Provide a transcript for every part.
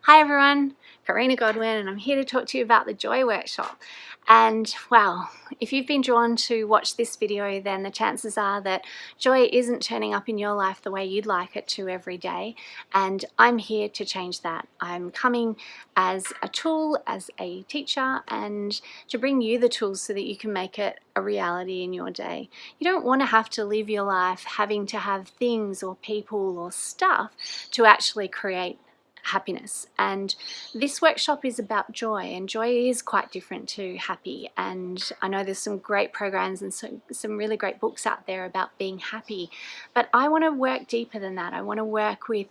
Hi everyone, Karina Godwin, and I'm here to talk to you about the Joy Workshop. And wow, if you've been drawn to watch this video, then the chances are that joy isn't turning up in your life the way you'd like it to every day. And I'm here to change that. I'm coming as a tool, as a teacher, and to bring you the tools so that you can make it a reality in your day. You don't want to have to live your life having to have things or people or stuff to actually create happiness. And this workshop is about joy, and joy is quite different to happy. And I know there's some great programs and some really great books out there about being happy, but I want to work deeper than that. I want to work with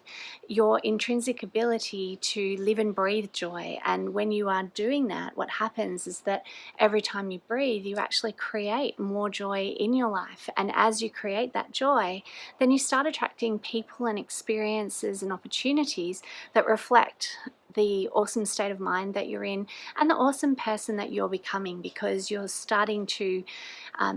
your intrinsic ability to live and breathe joy. And when you are doing that, what happens is that every time you breathe, you actually create more joy in your life. And as you create that joy, then you start attracting people and experiences and opportunities that reflect the awesome state of mind that you're in and the awesome person that you're becoming, because you're starting to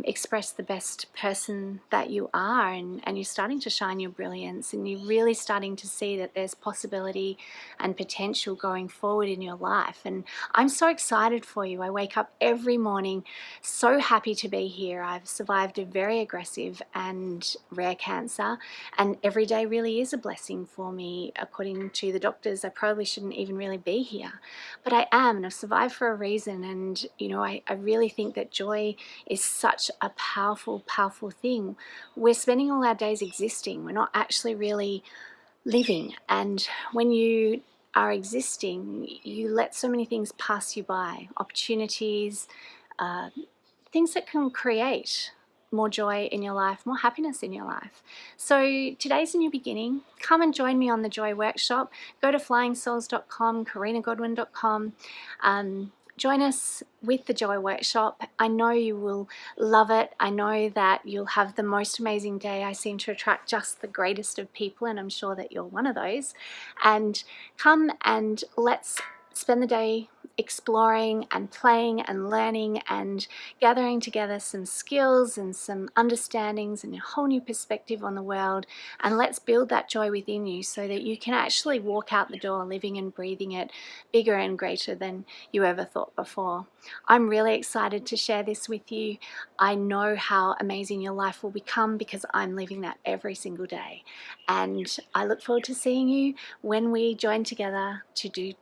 express the best person that you are, and you're starting to shine your brilliance, and you're really starting to see that there's possibility and potential going forward in your life. And I'm so excited for you. I wake up every morning so happy to be here. I've survived a very aggressive and rare cancer, and every day really is a blessing for me. According to the doctors, I probably shouldn't even really be here, but I am, and I've survived for a reason. And I really think that joy is such a powerful thing. We're spending all our days existing. We're not actually really living. And when you are existing, you let so many things pass you by, opportunities, things that can create more joy in your life, more happiness in your life. So today's a new beginning. Come and join me on the Joy Workshop. Go to flying-souls.com, karinagodwin.com. Join us with the Joy Workshop. I know you will love it. I know that you'll have the most amazing day. I seem to attract just the greatest of people, and I'm sure that you're one of those. And come and let's spend the day exploring and playing and learning and gathering together some skills and some understandings and a whole new perspective on the world. And let's build that joy within you so that you can actually walk out the door living and breathing it bigger and greater than you ever thought before. I'm really excited to share this with you. I know how amazing your life will become because I'm living that every single day. And I look forward to seeing you when we join together to do